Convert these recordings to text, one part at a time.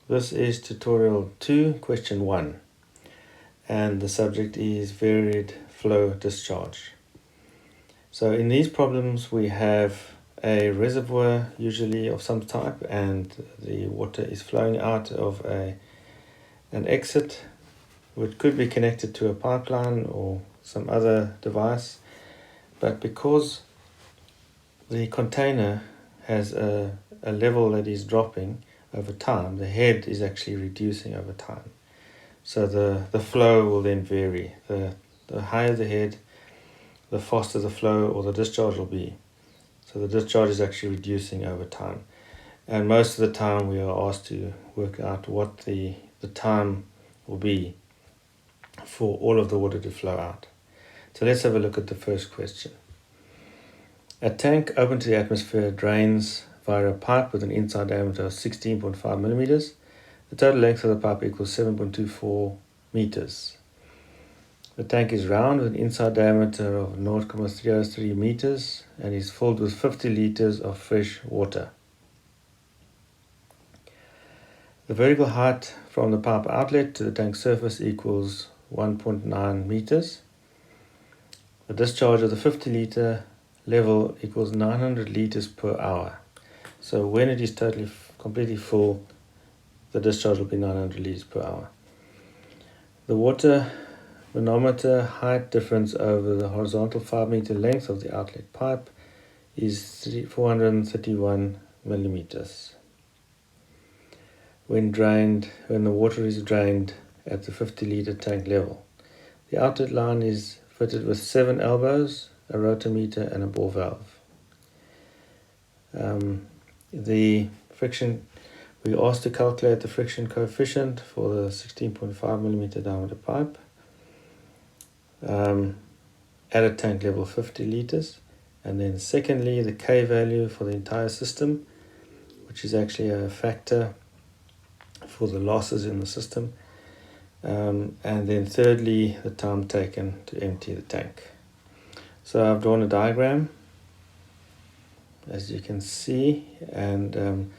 This is tutorial 2, question 1, and the subject is varied flow discharge. So in these problems we have a reservoir usually of some type, and the water is flowing out of an exit which could be connected to a pipeline or some other device, but because the container has a level that is dropping over time, the head is actually reducing over time. So the flow will then vary. The higher the head, the faster the flow or the discharge will be. So the discharge is actually reducing over time. And most of the time we are asked to work out what the time will be for all of the water to flow out. So let's have a look at the first question. A tank open to the atmosphere drains via a pipe with an inside diameter of 16.5 millimeters. The total length of the pipe equals 7.24 meters. The tank is round with an inside diameter of 0.303 meters and is filled with 50 liters of fresh water. The vertical height from the pipe outlet to the tank surface equals 1.9 meters. The discharge of the 50 liter level equals 900 liters per hour. So when it is completely full, the discharge will be 900 liters per hour. The water manometer height difference over the horizontal 5 meter length of the outlet pipe is 431 millimeters. When the water is drained at the 50 liter tank level, the outlet line is fitted with 7 elbows, a rotometer and a bore valve. The friction, we are asked to calculate the friction coefficient for the 16.5 millimeter diameter pipe at a tank level of 50 liters, and then secondly the K value for the entire system, which is actually a factor for the losses in the system, and then thirdly the time taken to empty the tank. So I've drawn a diagram, as you can see, and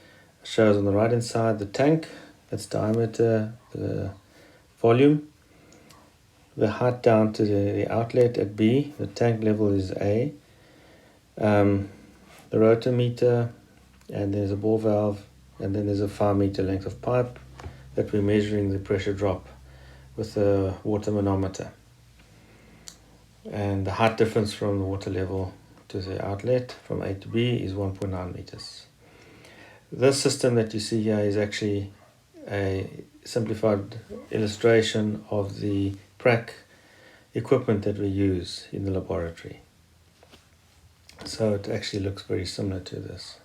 shows on the right hand side the tank, its diameter, the volume, the height down to the outlet at B, the tank level is A, the rotometer, and there's a bore valve, and then there's a 5 meter length of pipe that we're measuring the pressure drop with the water manometer. And the height difference from the water level to the outlet from A to B is 1.9 meters. This system that you see here is actually a simplified illustration of the prac equipment that we use in the laboratory. So it actually looks very similar to this.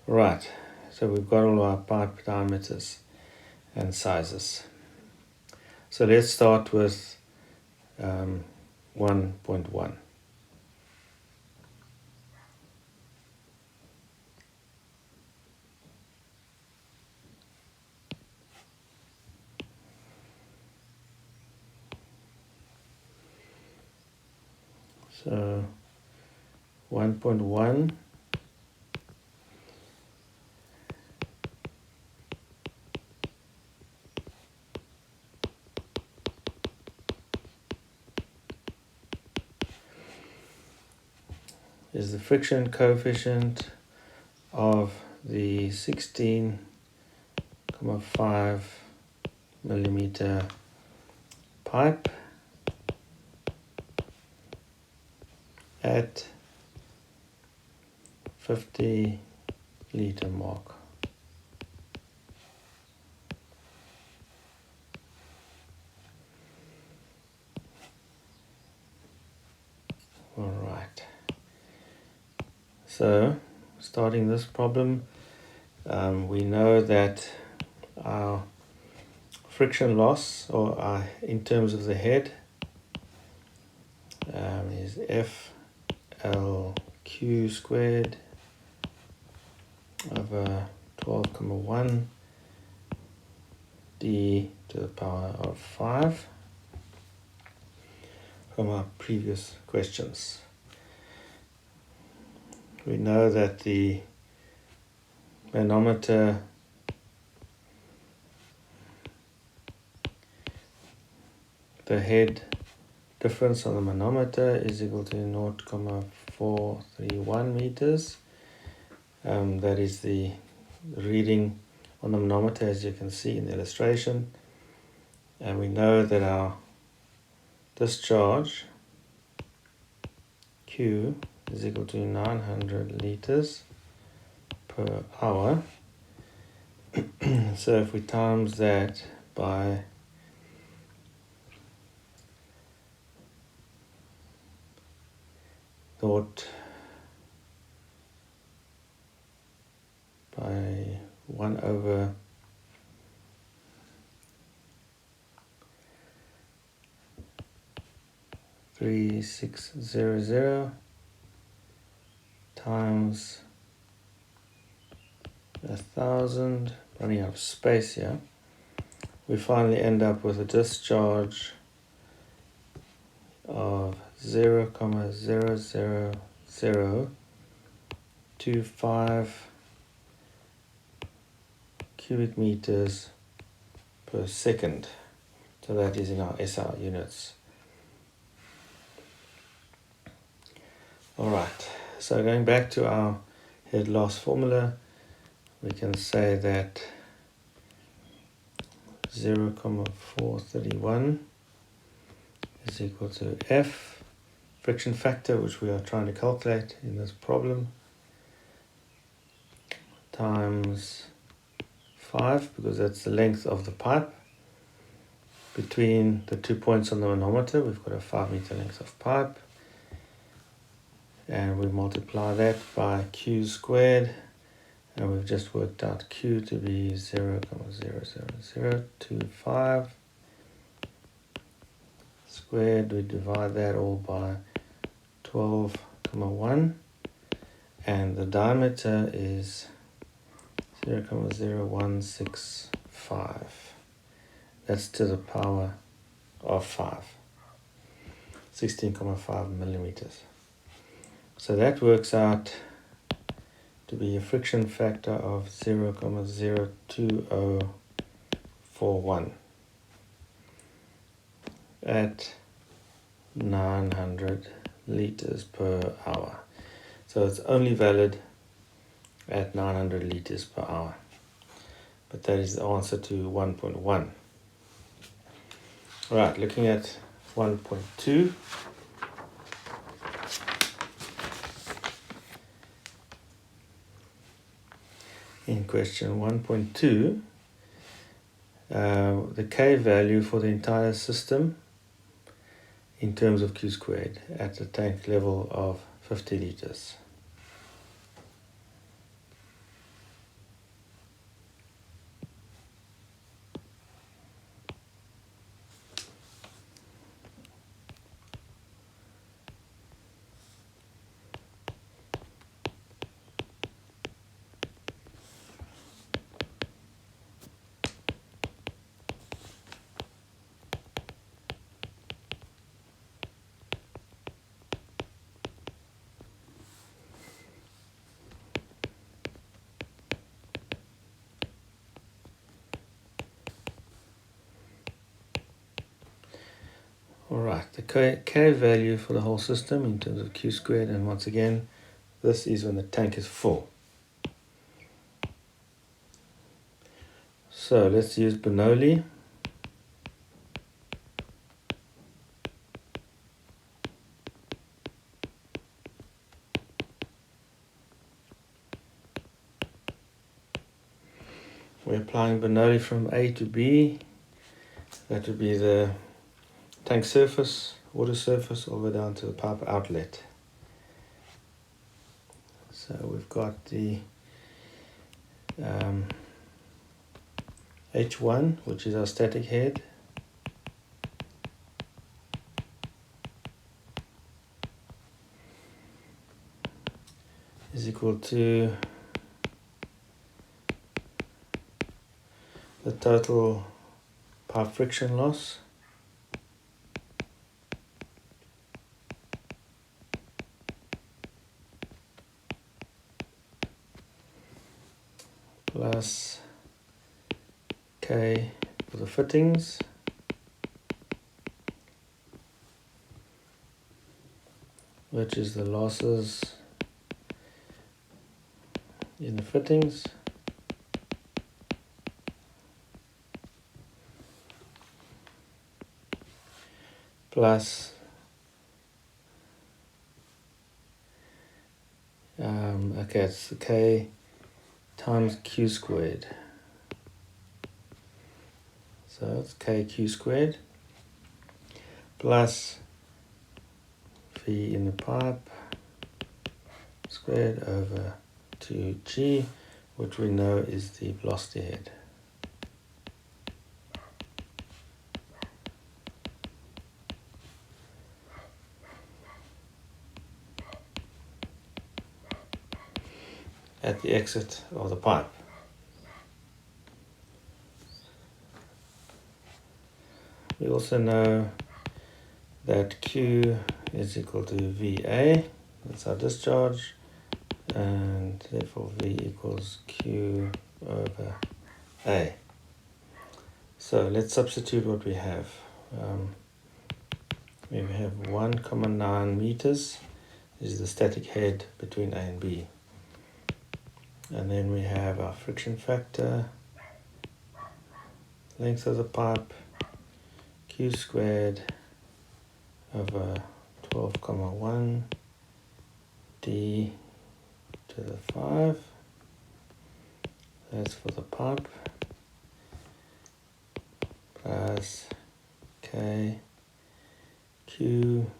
Right, so we've got all our pipe diameters and sizes. So let's start with 1.1. So 1.1 is the friction coefficient of the 16.5 millimeter pipe at 50 liter mark. All right. So starting this problem, we know that our friction loss, or in terms of the head, is FLQ squared over 12,1 d to the power of 5 from our previous questions. We know that the manometer the head difference on the manometer is equal to 0.431 meters. That is the reading on the manometer, as you can see in the illustration. And we know that our discharge Q is equal to 900 liters per hour. So if we times that by by 1 over 3600 times 1,000, running out of space here, we finally end up with a discharge of 0.00025 cubic meters per second. So that is in our SI units. Alright, so going back to our head loss formula, we can say that 0.431 is equal to F, friction factor, which we are trying to calculate in this problem, times 5, because that's the length of the pipe. Between the 2 points on the manometer, we've got a 5 meter length of pipe. And we multiply that by Q squared. And we've just worked out Q to be 0.00025 squared. We divide that all by 12,1. And the diameter is 0.0165. That's to the power of 5. 16,5 millimeters. So that works out to be a friction factor of 0.02041 at 900 liters per hour. So it's only valid at 900 liters per hour. But that is the answer to 1.1. Right, looking at 1.2. In question 1.2, the K value for the entire system in terms of Q squared at a tank level of 50 liters. Alright, the K value for the whole system in terms of Q squared, and once again, this is when the tank is full. So let's use Bernoulli. We're applying Bernoulli from A to B. That would be the tank surface, water surface, all the way down to the pipe outlet. So we've got the H1, which is our static head, is equal to the total pipe friction loss plus K for the fittings which is the losses in the fittings, plus it's K times Q squared. So it's KQ squared plus V in the pipe squared over 2G, which we know is the velocity head. At the exit of the pipe. We also know that Q is equal to VA, that's our discharge, and therefore V equals Q over A. So let's substitute what we have. We have 1,9 meters is the static head between A and B. And then we have our friction factor, length of the pipe, Q squared over 12,1 D to the 5. That's for the pipe. Plus K Q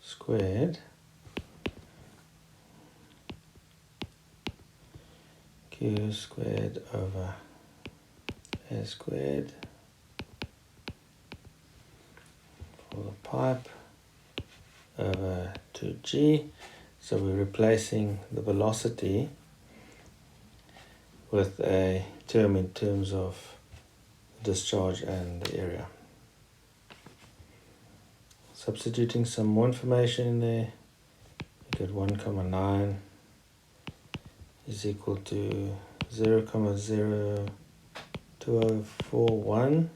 squared Q squared over A squared for the pipe over 2G. So we're replacing the velocity with a term in terms of discharge and the area. Substituting some more information in there, you get 1,9 is equal to 0,02041,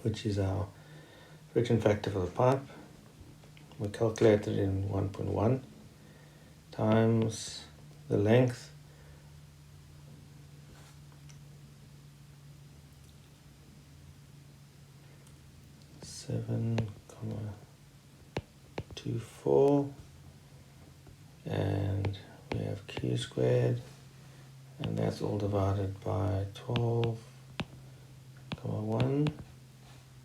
which is our friction factor for the pipe. We calculated in 1.1 times the length (7,24), and we have Q squared, and that's all divided by 12,1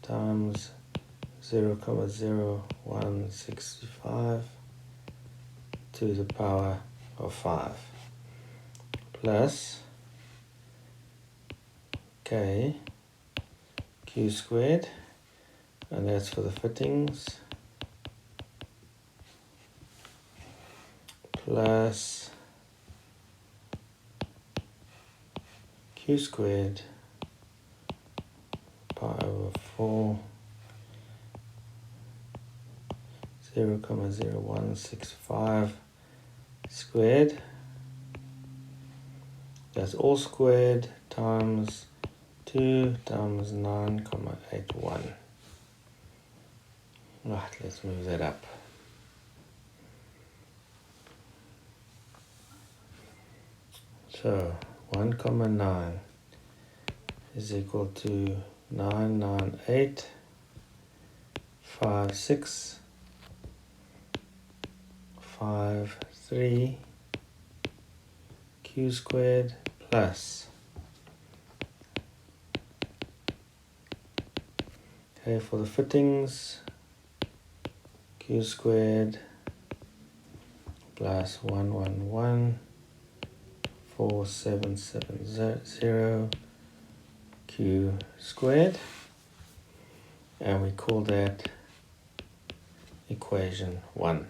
times 0,0165 to the power of 5 plus K Q squared, and that's for the fittings, plus Q squared pi over 4 0,0165 squared. That's all squared times 2 times 9,81. Right, let's move that up. So 1,9 is equal to 998.5653 Q squared plus okay for the fittings Q squared plus 111,4770 Q squared, and we call that equation 1.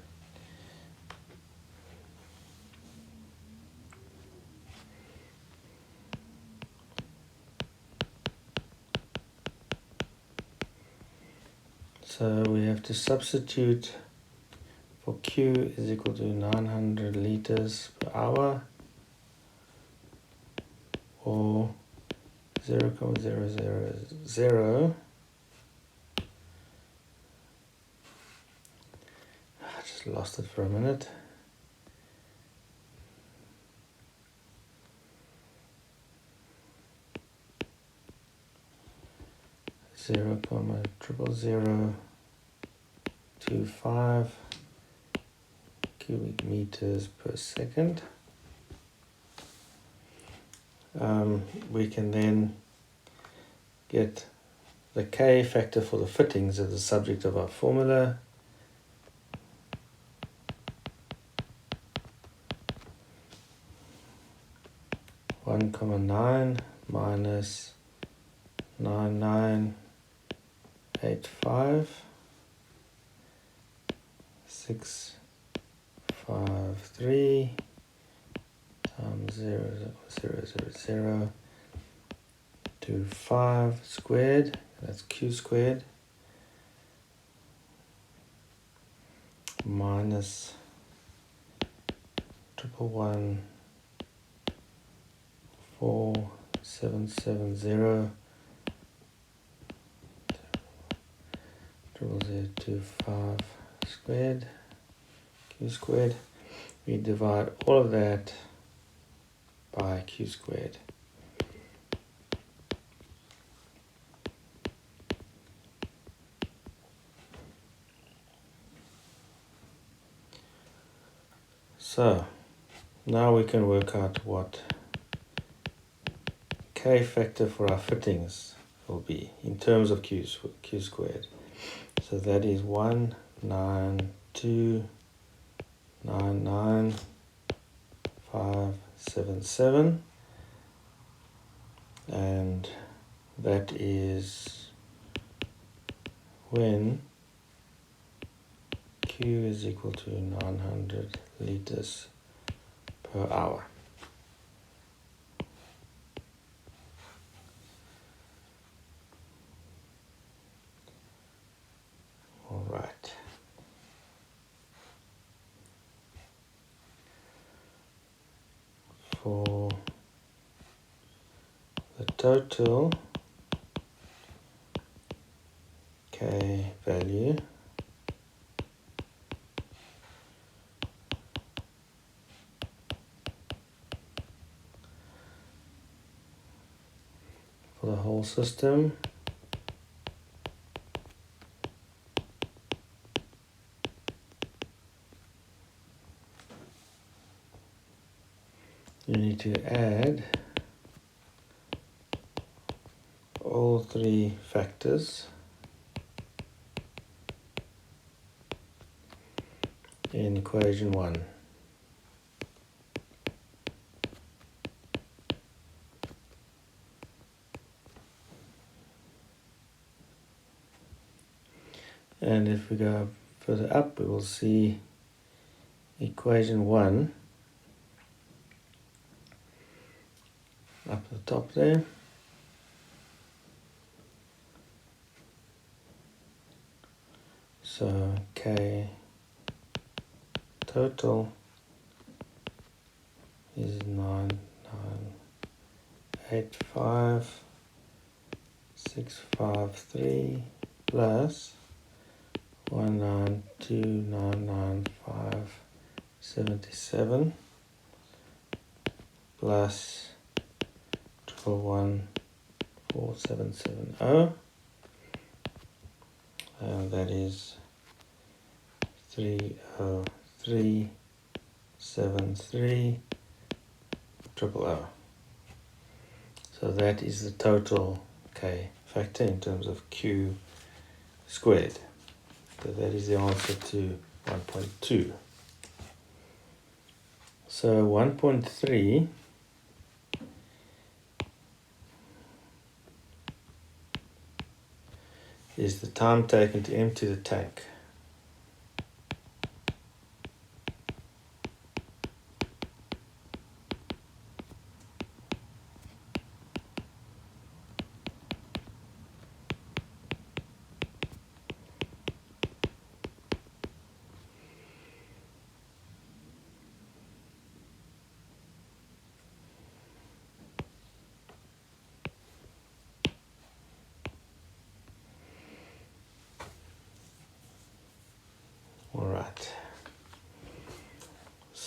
So we have to substitute for Q is equal to 900 liters per hour, or 0,000 Just lost it for a minute. Zero comma 0.0025 cubic meters per second. We can then get the K factor for the fittings as the subject of our formula. One comma 9 minus 9985 653 times 0.0025 squared, that's Q squared, minus 1114770 0025 squared, Q squared. We divide all of that by Q squared. So now we can work out what K factor for our fittings will be in terms of Q squared. So that is 192,99577, and that is when Q is equal to 900 liters per hour. All right. For the total K value, for the whole system, you need to add all three factors in equation 1. And if we go further up, we will see equation 1 up at the top there. So K total is 9985653 plus 192,99577 plus 1114770, and that is 30373 000. So that is the total K factor in terms of Q squared. So that is the answer to 1.2. So 1.3 is the time taken to empty the tank.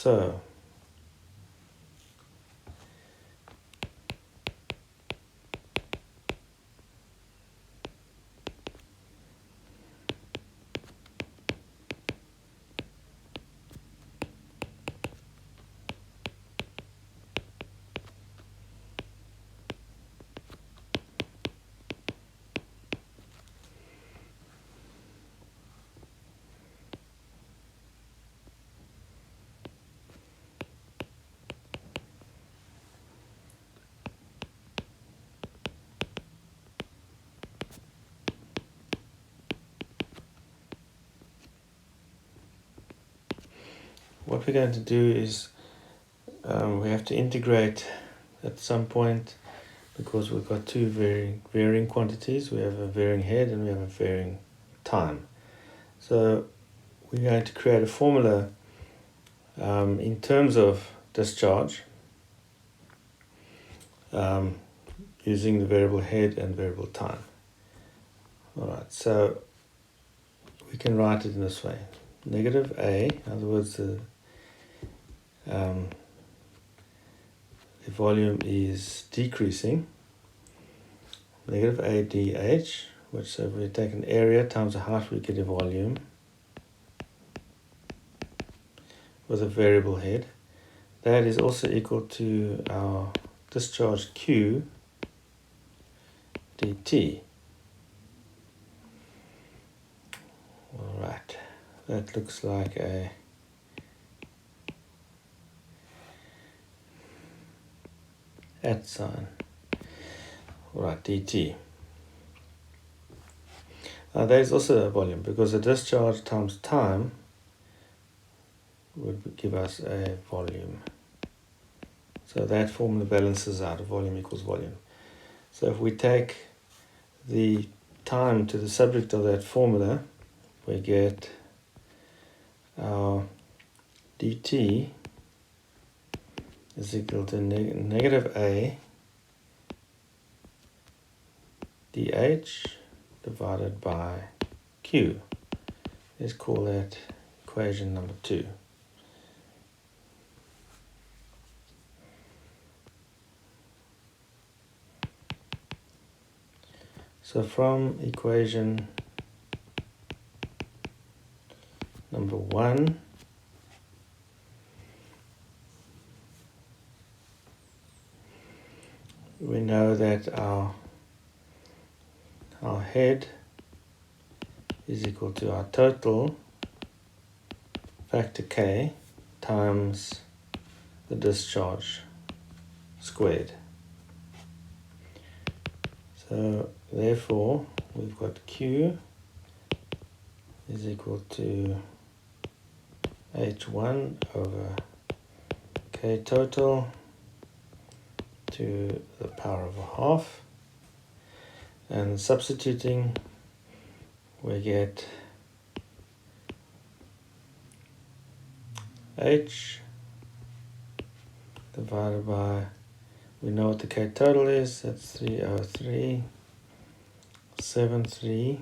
So what we're going to do is we have to integrate at some point, because we've got two varying quantities. We have a varying head and we have a varying time. So we're going to create a formula in terms of discharge using the variable head and variable time. Alright, so we can write it in this way. Negative A, in other words, the volume is decreasing. Negative A dH, which, so if we take an area times the height, we get a volume with a variable head. That is also equal to our discharge Q dt. Alright, that looks like a at sign. Alright, dt. That is also a volume, because the discharge times time would give us a volume. So that formula balances out. A volume equals volume. So if we take the time to the subject of that formula, we get our dt is equal to negative A dH divided by Q. Let's call that equation number 2. So from equation number 1, we know that our head is equal to our total factor K times the discharge squared. So therefore we've got Q is equal to H1 over K total to the power of a half, and substituting we get H divided by, we know what the K total is, that's 303.73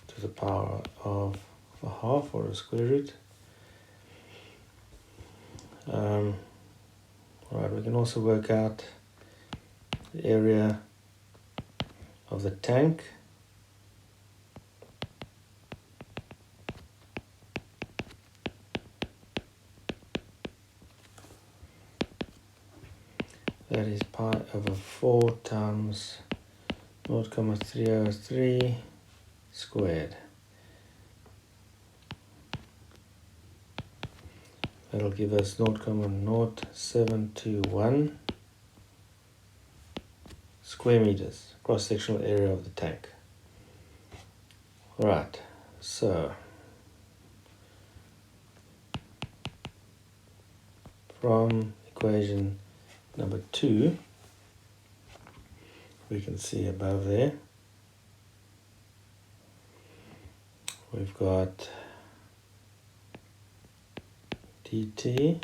to the power of a half, or a square root. Alright, we can also work out the area of the tank. That is pi over 4 times 0.303 squared. That'll give us 0.0721 square meters, cross-sectional area of the tank. Right, so from equation number 2, we can see above there, we've got dt,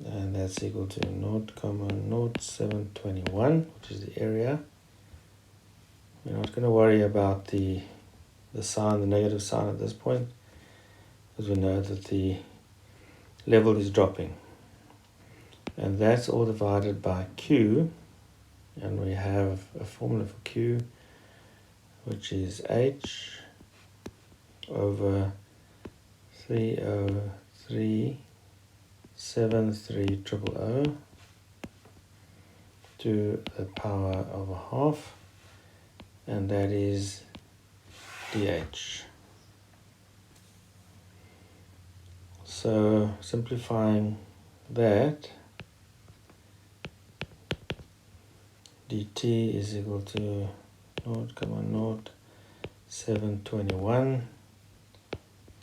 and that's equal to 0.0721, which is the area. We're not going to worry about the the sign, the negative sign at this point, because we know that the level is dropping. And that's all divided by Q, and we have a formula for Q, which is H over 303,730,000 to the power of a half, and that is dH. So simplifying that, dt is equal to 0.0721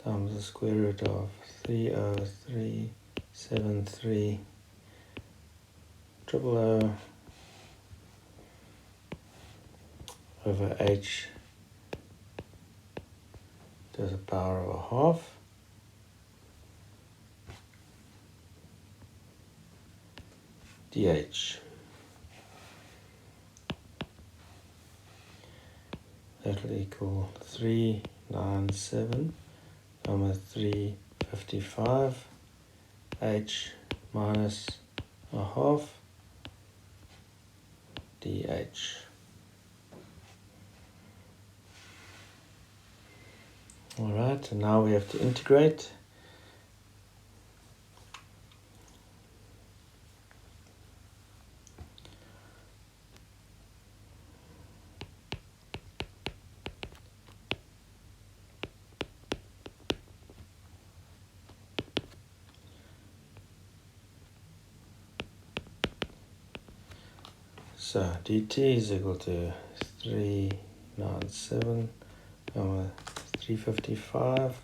times the square root of 303,730,000 over h to the power of a half. dH. That will equal 397 times 355 h minus a half dH. Alright, and now we have to integrate. So dt is equal to 397 over 355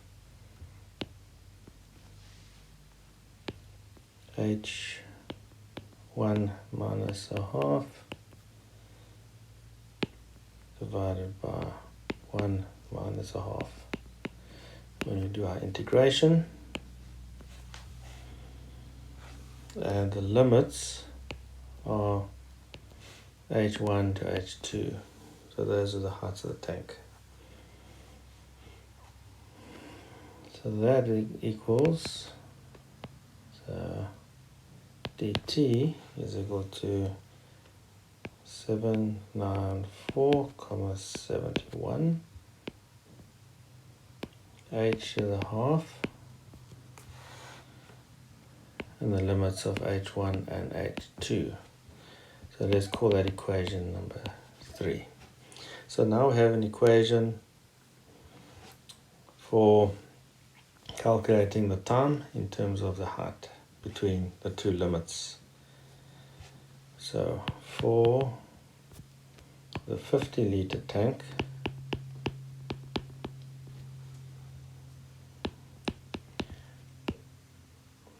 h1 minus a half divided by 1 minus a half. When we do our integration, and the limits are h1 to h2, so those are the heights of the tank. So that equals, so dt is equal to 794,71 h to the half, and the limits of h1 and h2. So let's call that equation number 3. So now we have an equation for calculating the time in terms of the height between the two limits. So for the 50-liter tank,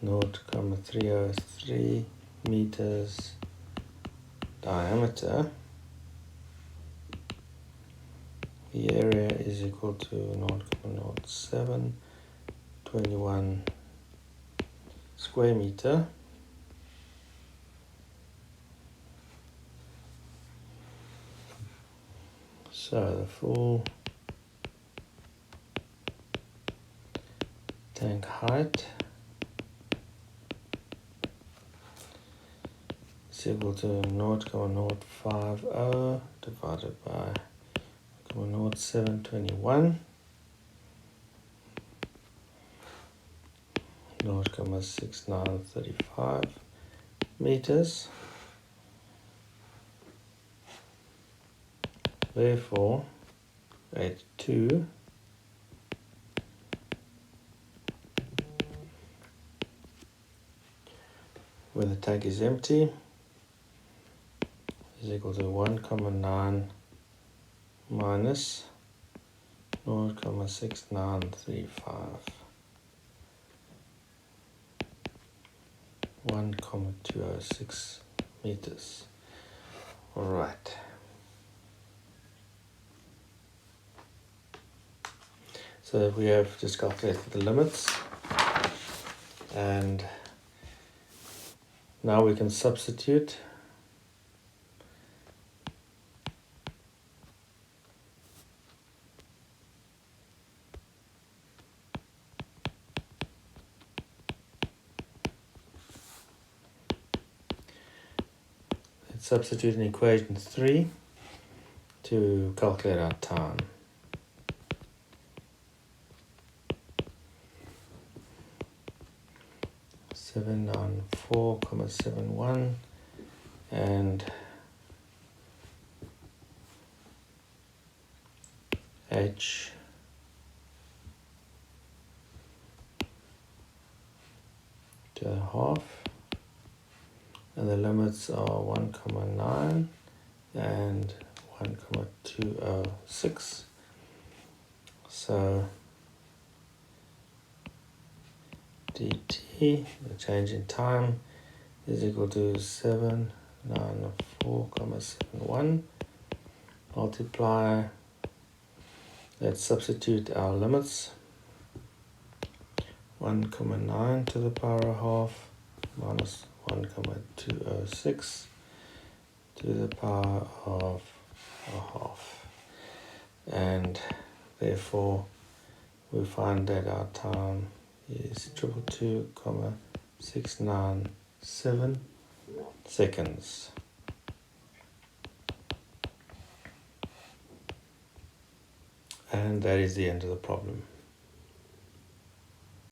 Naught 303 meters diameter, the area is equal to 0.0721 square meter. So the full tank height is equal to 0.050 divided by 0.0721, 0.6935 meters. Therefore, H2 when the tank is empty is equal to 1,9 minus 0.6935, 1,206 meters. All right. So we have just calculated the limits, and now we can substitute substitute in equation 3 to calculate our time. Seven nine 4,71 and H to the half, and the limits are 1,9 and 1,206. So dt, the change in time, is equal to 794,71 multiply, let's substitute our limits, 1,9 to the power of half minus 1,206 to the power of a half, and therefore we find that our time is 222,697 seconds. And that is the end of the problem.